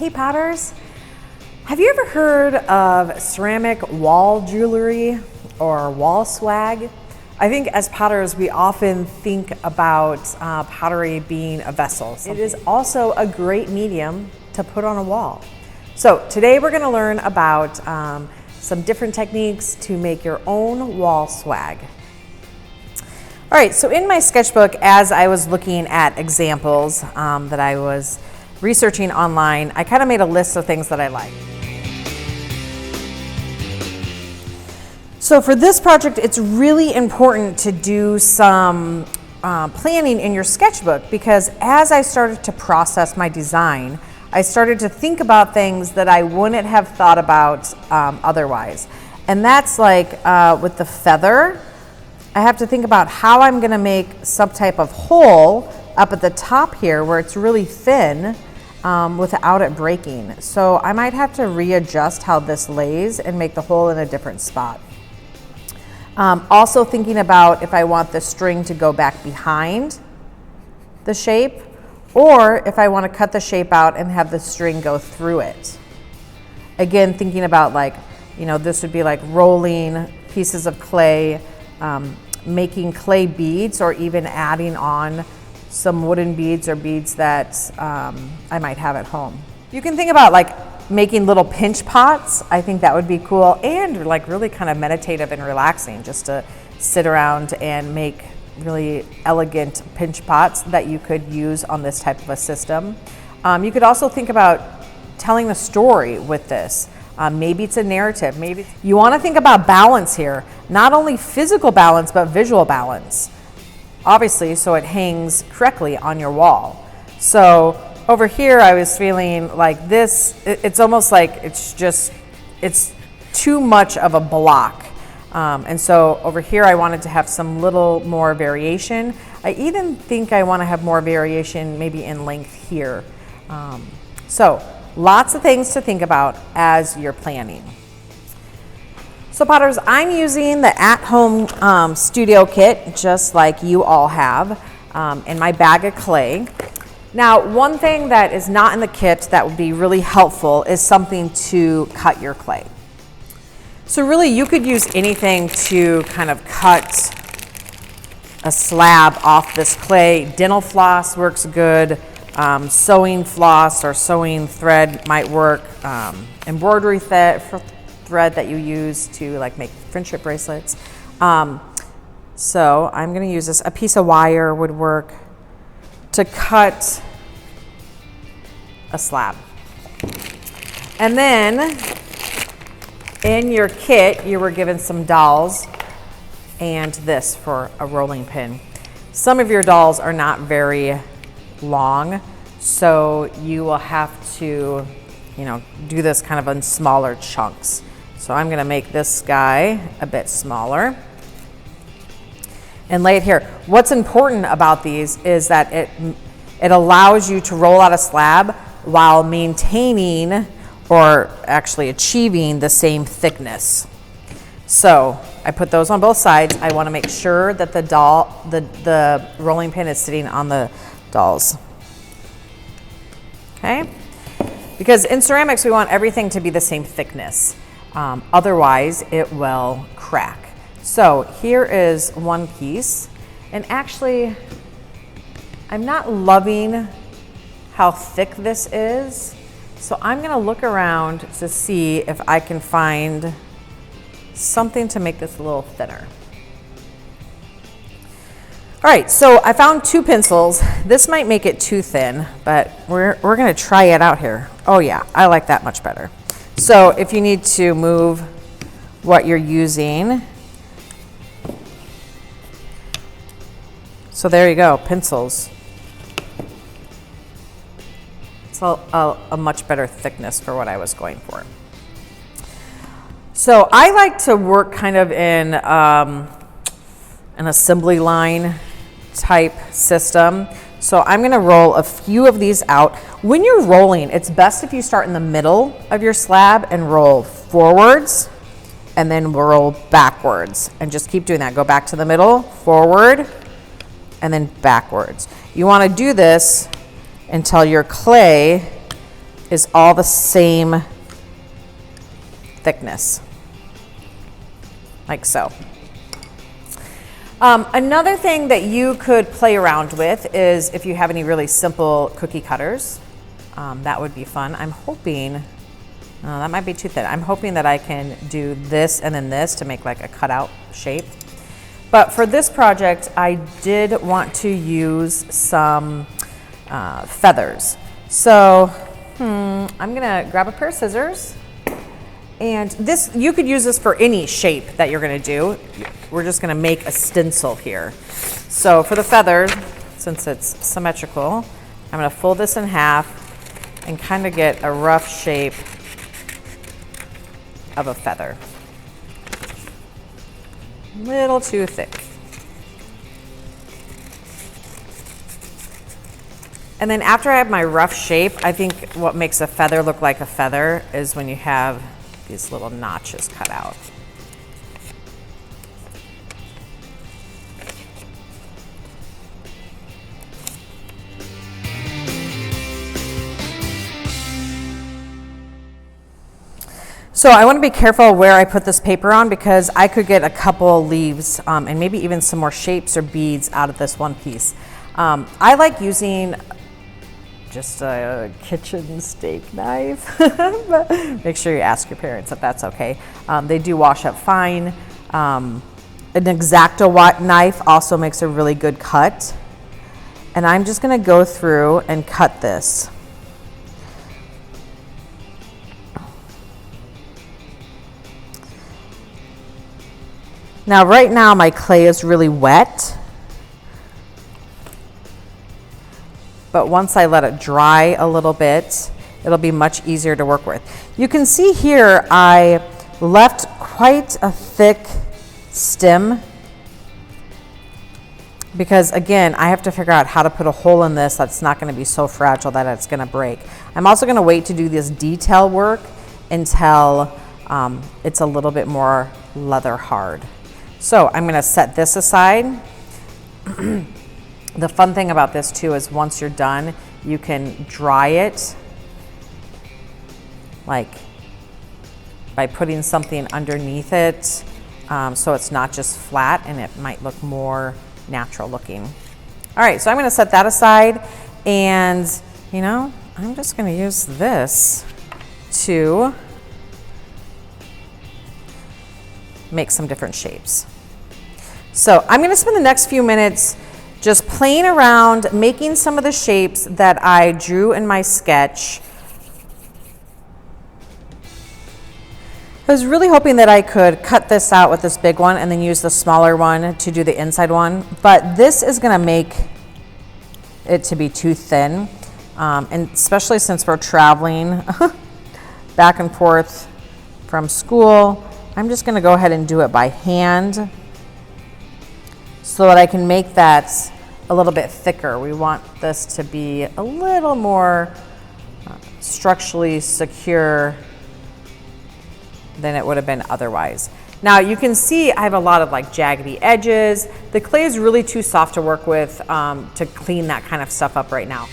Hey potters, have you ever heard of ceramic wall jewelry or wall swag? I think as potters, we often think about pottery being a vessel. It is also a great medium to put on a wall. So today we're gonna learn about some different techniques to make your own wall swag. All right, so in my sketchbook, as I was looking at examples that I was researching online, I kind of made a list of things that I like. So for this project, it's really important to do some planning in your sketchbook, because as I started to process my design, I started to think about things that I wouldn't have thought about otherwise. And that's like with the feather, I have to think about how I'm gonna make some type of hole up at the top here where it's really thin without it breaking. So I might have to readjust how this lays and make the hole in a different spot. Also thinking about if I want the string to go back behind the shape, or if I want to cut the shape out and have the string go through it. Again, thinking about like, this would be like rolling pieces of clay, making clay beads, or even adding on some wooden beads or beads that I might have at home. You can think about like making little pinch pots. I think that would be cool, and like really kind of meditative and relaxing, just to sit around and make really elegant pinch pots that you could use on this type of a system. You could also think about telling a story with this. Maybe it's a narrative. Maybe you want to think about balance here, not only physical balance, but visual balance, obviously, so it hangs correctly on your wall. So over here, I was feeling like this, it's almost like it's too much of a block. And so over here, I wanted to have some little more variation. I even think I want to have more variation maybe in length here. So lots of things to think about as you're planning. So potters, I'm using the at-home studio kit, just like you all have, in my bag of clay. Now, one thing that is not in the kit that would be really helpful is something to cut your clay. So really, you could use anything to kind of cut a slab off this clay. Dental floss works good. Sewing floss or sewing thread might work. Embroidery thread that you use to like make friendship bracelets. So I'm gonna use this. A piece of wire would work to cut a slab. And then in your kit, you were given some dowels and this for a rolling pin. Some of your dowels are not very long, so you will have to, do this kind of in smaller chunks. So I'm gonna make this guy a bit smaller and lay it here. What's important about these is that it allows you to roll out a slab while maintaining or actually achieving the same thickness. So I put those on both sides. I want to make sure that the rolling pin is sitting on the dowels. Okay? Because in ceramics, we want everything to be the same thickness. Otherwise, it will crack. So here is one piece. And actually, I'm not loving how thick this is. So I'm gonna look around to see if I can find something to make this a little thinner. All right, so I found 2 pencils. This might make it too thin, but we're gonna try it out here. Oh yeah, I like that much better. So if you need to move what you're using, so there you go, pencils. It's a much better thickness for what I was going for. So I like to work kind of in an assembly line type system. So I'm gonna roll a few of these out. When you're rolling, it's best if you start in the middle of your slab and roll forwards and then roll backwards, and just keep doing that. Go back to the middle, forward, and then backwards. You wanna do this until your clay is all the same thickness, like so. Another thing that you could play around with is if you have any really simple cookie cutters, that would be fun. I'm hoping, that might be too thin. I'm hoping that I can do this and then this to make like a cutout shape. But for this project, I did want to use some feathers. So I'm gonna grab a pair of scissors. And this, you could use this for any shape that you're gonna do. We're just gonna make a stencil here. So for the feather, since it's symmetrical, I'm gonna fold this in half and kind of get a rough shape of a feather. A little too thick. And then after I have my rough shape, I think what makes a feather look like a feather is when you have these little notches cut out. So I want to be careful where I put this paper on because I could get a couple leaves and maybe even some more shapes or beads out of this one piece. I like using just a kitchen steak knife. But make sure you ask your parents if that's okay. They do wash up fine. An X-Acto knife also makes a really good cut. And I'm just gonna go through and cut this. Now right now my clay is really wet. But once I let it dry a little bit, it'll be much easier to work with. You can see here I left quite a thick stem because again, I have to figure out how to put a hole in this that's not going to be so fragile that it's going to break. I'm also going to wait to do this detail work until it's a little bit more leather hard. So I'm going to set this aside. The fun thing about this too is once you're done, you can dry it like by putting something underneath it so it's not just flat and it might look more natural looking. All right, so I'm gonna set that aside and you know, I'm just gonna use this to make some different shapes. So I'm gonna spend the next few minutes just playing around, making some of the shapes that I drew in my sketch. I was really hoping that I could cut this out with this big one and then use the smaller one to do the inside one, but this is gonna make it to be too thin, and especially since we're traveling back and forth from school, I'm just gonna go ahead and do it by hand so that I can make that a little bit thicker. We want this to be a little more structurally secure than it would have been otherwise. Now you can see I have a lot of like jaggedy edges. The clay is really too soft to work with to clean that kind of stuff up right now.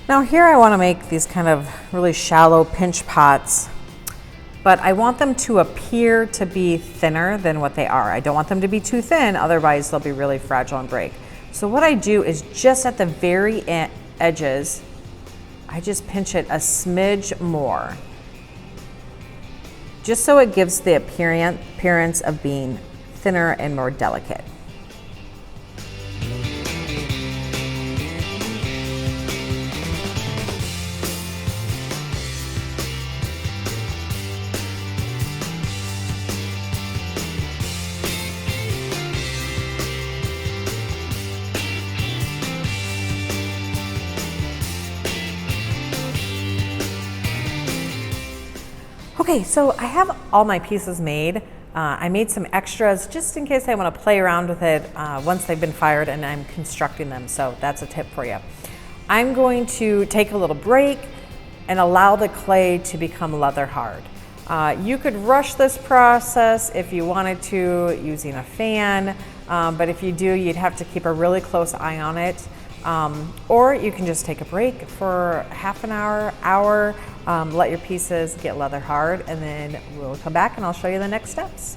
Now here I want to make these kind of really shallow pinch pots, but I want them to appear to be thinner than what they are. I don't want them to be too thin, otherwise they'll be really fragile and break. So what I do is just at the very edges, I just pinch it a smidge more, just so it gives the appearance of being thinner and more delicate. Okay, so I have all my pieces made. I made some extras just in case I want to play around with it once they've been fired and I'm constructing them, so that's a tip for you. I'm going to take a little break and allow the clay to become leather hard. You could rush this process if you wanted to using a fan, but if you do, you'd have to keep a really close eye on it. Or you can just take a break for half an hour, let your pieces get leather hard, and then we'll come back and I'll show you the next steps.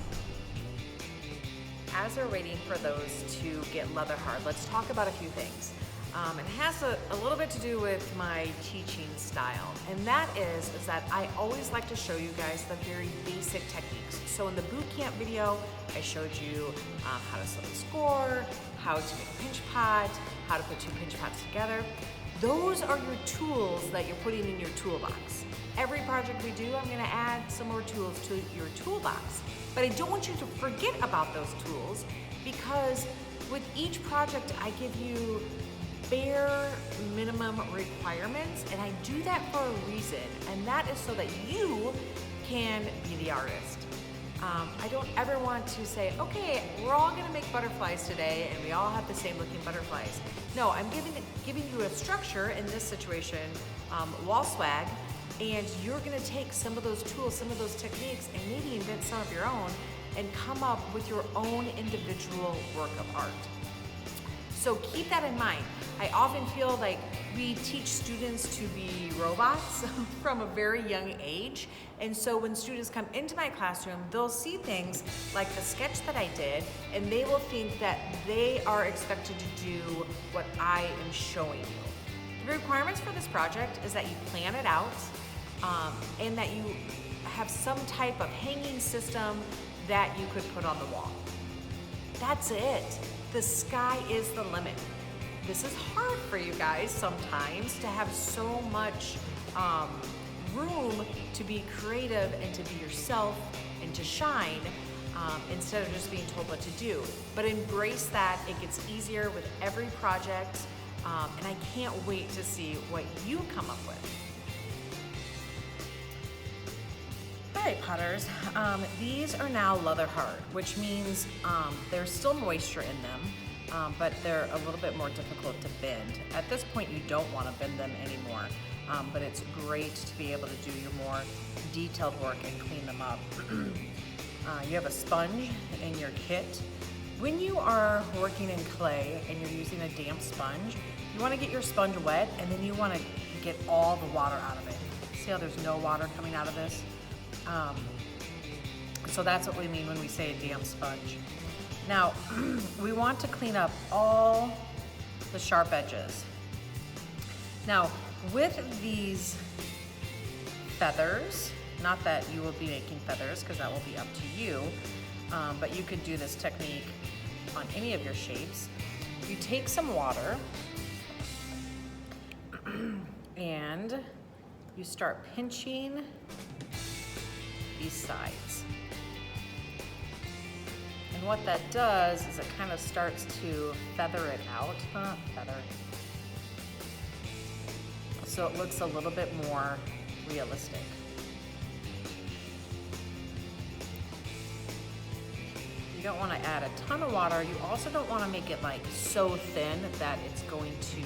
As we're waiting for those to get leather hard, let's talk about a few things. It has a little bit to do with my teaching style, and that is that I always like to show you guys the very basic techniques. So in the boot camp video, I showed you how to set a score, how to make a pinch pot, how to put two pinch pots together. Those are your tools that you're putting in your toolbox. Every project we do, I'm going to add some more tools to your toolbox. But I don't want you to forget about those tools, because with each project I give you bare minimum requirements, and I do that for a reason, and that is so that you can be the artist. I don't ever want to say, okay, we're all gonna make butterflies today and we all have the same looking butterflies. No, I'm giving you a structure, in this situation, wall swag, and you're gonna take some of those tools, some of those techniques, and maybe invent some of your own and come up with your own individual work of art. So keep that in mind. I often feel like we teach students to be robots from a very young age. And so when students come into my classroom, they'll see things like the sketch that I did, and they will think that they are expected to do what I am showing you. The requirements for this project is that you plan it out, and that you have some type of hanging system that you could put on the wall. That's it. The sky is the limit. This is hard for you guys sometimes, to have so much room to be creative and to be yourself and to shine, instead of just being told what to do. But embrace that. It gets easier with every project, and I can't wait to see what you come up with. All right, potters, these are now leather hard, which means there's still moisture in them, but they're a little bit more difficult to bend. At this point, you don't want to bend them anymore, but it's great to be able to do your more detailed work and clean them up. You have a sponge in your kit. When you are working in clay and you're using a damp sponge, you want to get your sponge wet, and then you want to get all the water out of it. See how there's no water coming out of this? So that's what we mean when we say a damp sponge. Now, we want to clean up all the sharp edges. Now, with these feathers, not that you will be making feathers, because that will be up to you, but you could do this technique on any of your shapes. You take some water and you start pinching these sides. And what that does is it kind of starts to feather it out, so it looks a little bit more realistic. You don't want to add a ton of water. You also don't want to make it like so thin that it's going to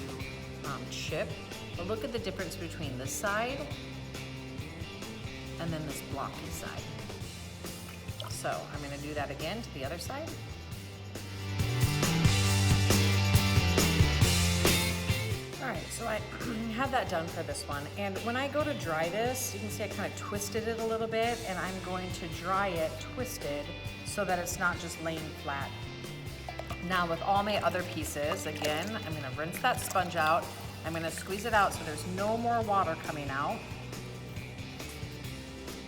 chip. But look at the difference between this side and then this blocky side. So I'm going to do that again to the other side. All right, so I have that done for this one. And when I go to dry this, you can see I kind of twisted it a little bit, and I'm going to dry it twisted so that it's not just laying flat. Now with all my other pieces, again, I'm going to rinse that sponge out. I'm going to squeeze it out so there's no more water coming out.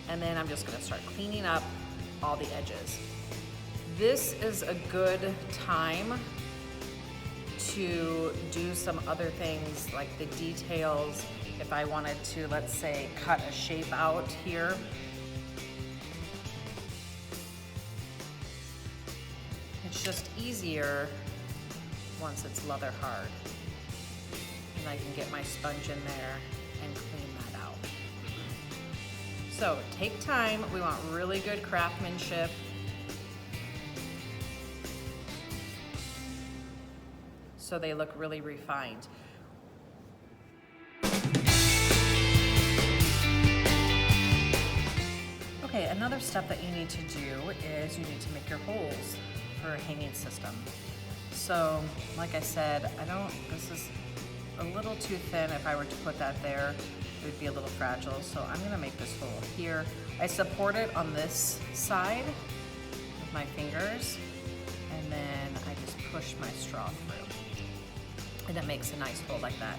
And then I'm just going to start cleaning up all the edges. This is a good time to do some other things like the details. If I wanted to, let's say, cut a shape out here. It's just easier once it's leather hard. And I can get my sponge in there and clean that out. So take time. We want really good craftsmanship. So they look really refined. Okay, another step that you need to do is you need to make your holes for a hanging system. So, like I said, this is a little too thin. If I were to put that there, it would be a little fragile. So I'm gonna make this hole here. I support it on this side with my fingers, and then I just push my straw through. And it makes a nice hole like that.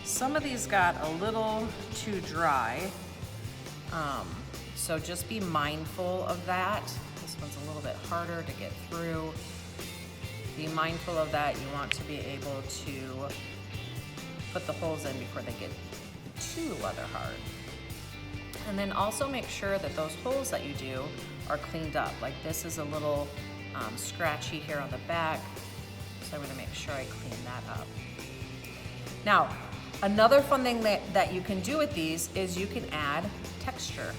Some of these got a little too dry, so just be mindful of that. This one's a little bit harder to get through. Be mindful of that. You want to be able to put the holes in before they get too leather hard. And then also make sure that those holes that you do are cleaned up. Like this is a little scratchy here on the back, so I'm gonna make sure I clean that up. Now, another fun thing that you can do with these is you can add texture.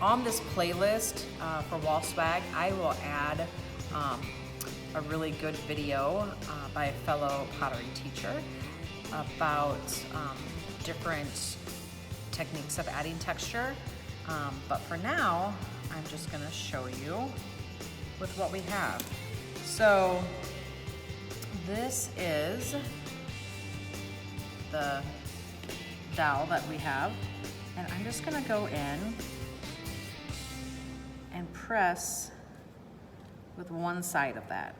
On this playlist for Wall Swag, I will add a really good video by a fellow pottery teacher about different techniques of adding texture. But for now, I'm just gonna show you with what we have. So this is the dowel that we have, and I'm just gonna go in and press with one side of that.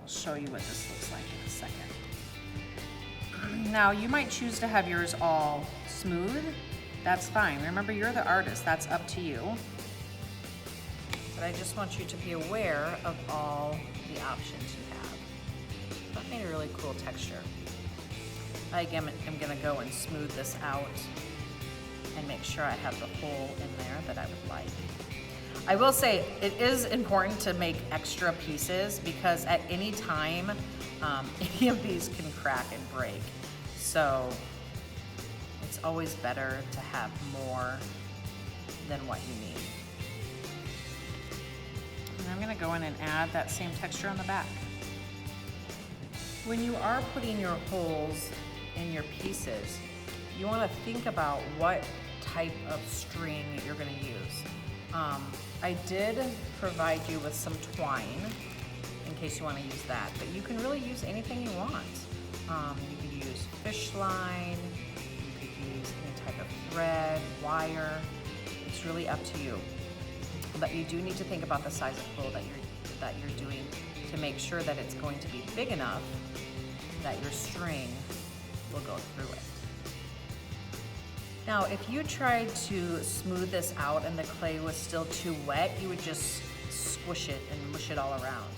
I'll show you what this looks like in a second. Now, you might choose to have yours all smooth. That's fine. Remember, you're the artist. That's up to you. But I just want you to be aware of all the options you have. That made a really cool texture. Again, I'm gonna go and smooth this out and make sure I have the hole in there that I would like. I will say it is important to make extra pieces because at any time, any of these can crack and break. So it's always better to have more than what you need. And I'm gonna go in and add that same texture on the back. When you are putting your holes in your pieces, you wanna think about what type of string you're gonna use. I did provide you with some twine in case you want to use that, but you can really use anything you want. You could use fish line, you could use any type of thread, wire. It's really up to you. But you do need to think about the size of hole that you're doing to make sure that it's going to be big enough that your string will go through it. Now, if you tried to smooth this out and the clay was still too wet, you would just squish it and mush it all around.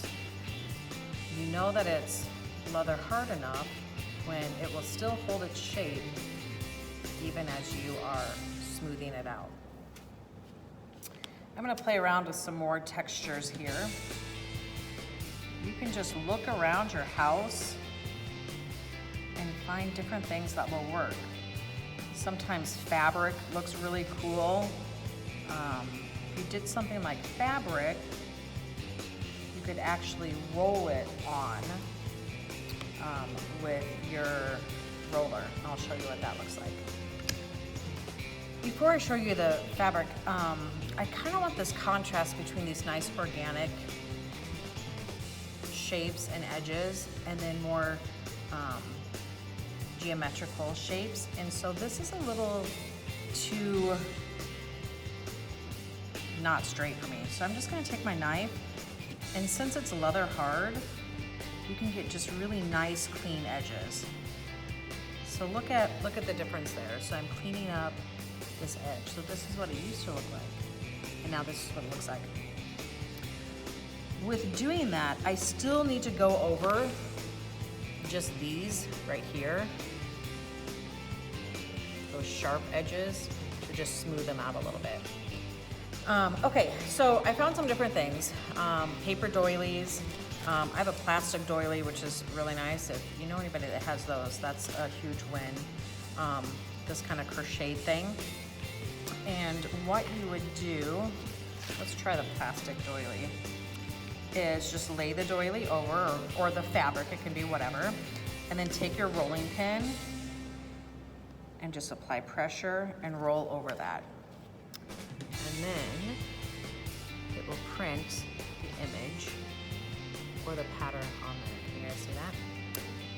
You know that it's leather hard enough when it will still hold its shape even as you are smoothing it out. I'm gonna play around with some more textures here. You can just look around your house and find different things that will work. Sometimes fabric looks really cool. If you did something like fabric, you could actually roll it on with your roller. I'll show you what that looks like. Before I show you the fabric, I kind of want this contrast between these nice organic shapes and edges and then more geometrical shapes, and so this is a little too not straight for me. So I'm just gonna take my knife, and since it's leather hard, you can get just really nice clean edges. So look at the difference there. So I'm cleaning up this edge. So this is what it used to look like, and now this is what it looks like. With doing that, I still need to go over just these right here, those sharp edges, to just smooth them out a little bit. Okay, so I found some different things. Paper doilies. I have a plastic doily, which is really nice. If you know anybody that has those, that's a huge win. This kind of crochet thing. And what you would do, let's try the plastic doily, is just lay the doily over, or the fabric, it can be whatever, and then take your rolling pin and just apply pressure and roll over that. And then it will print the image or the pattern on there. Can you guys see that?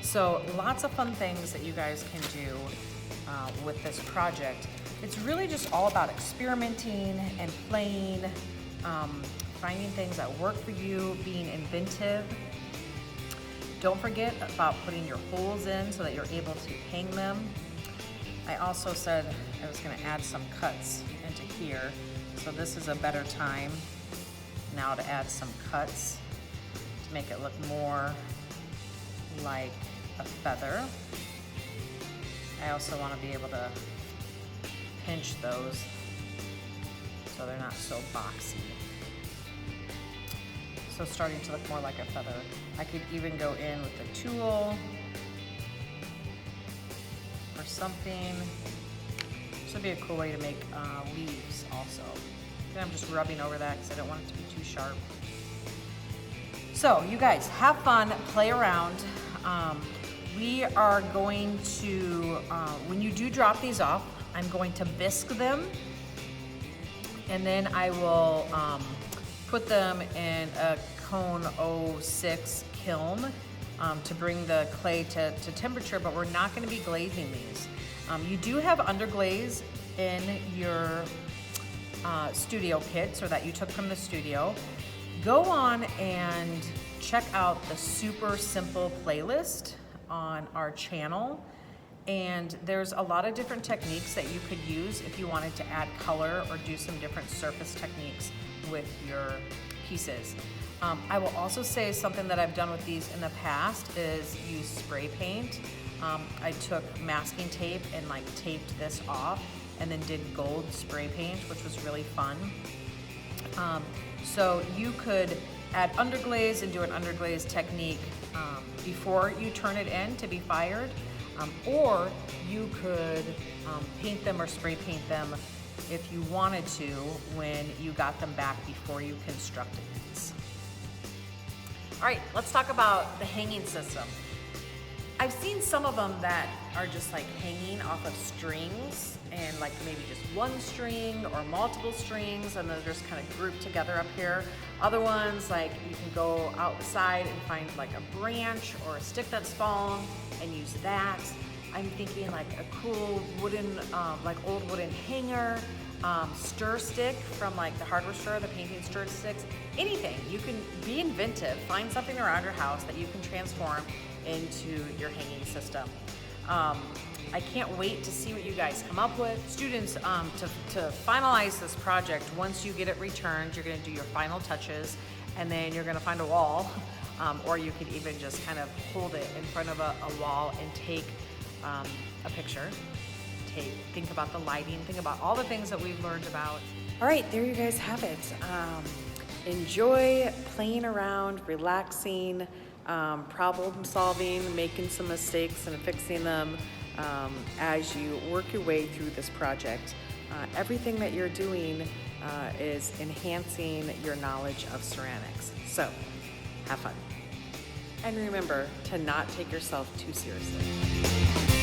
So lots of fun things that you guys can do with this project. It's really just all about experimenting and playing, finding things that work for you, being inventive. Don't forget about putting your holes in so that you're able to hang them. I also said I was going to add some cuts into here, so this is a better time now to add some cuts to make it look more like a feather. I also want to be able to pinch those so they're not so boxy. So starting to look more like a feather. I could even go in with a tool or something. This would be a cool way to make leaves also. And I'm just rubbing over that because I don't want it to be too sharp. So you guys have fun, play around. We are going to, when you do drop these off, I'm going to bisque them, and then I will put them in a cone 06 kiln to bring the clay to temperature, but we're not going to be glazing these. You do have underglaze in your studio kits, or that you took from the studio. Go on and check out the Super Simple playlist on our channel, and there's a lot of different techniques that you could use if you wanted to add color or do some different surface techniques with your pieces. I will also say something that I've done with these in the past is use spray paint. I took masking tape and like taped this off and then did gold spray paint, which was really fun. So you could add underglaze and do an underglaze technique before you turn it in to be fired, or you could paint them or spray paint them if you wanted to when you got them back before you constructed these. All right, let's talk about the hanging system. I've seen some of them that are just like hanging off of strings, and like maybe just one string or multiple strings, and they're just kind of grouped together up here. Other ones, like you can go outside and find like a branch or a stick that's fallen and use that. I'm thinking like a cool wooden, like old wooden hanger, stir stick from like the hardware store, the painting stir sticks, anything. You can be inventive, find something around your house that you can transform into your hanging system. I can't wait to see what you guys come up with. Students, to finalize this project, once you get it returned, you're gonna do your final touches, and then you're gonna find a wall, or you could even just kind of hold it in front of a wall and take a picture. Think about the lighting, think about all the things that we've learned about. All right, there you guys have it. Enjoy playing around, relaxing, problem solving, making some mistakes and fixing them as you work your way through this project. Everything that you're doing is enhancing your knowledge of ceramics. So have fun. And remember to not take yourself too seriously.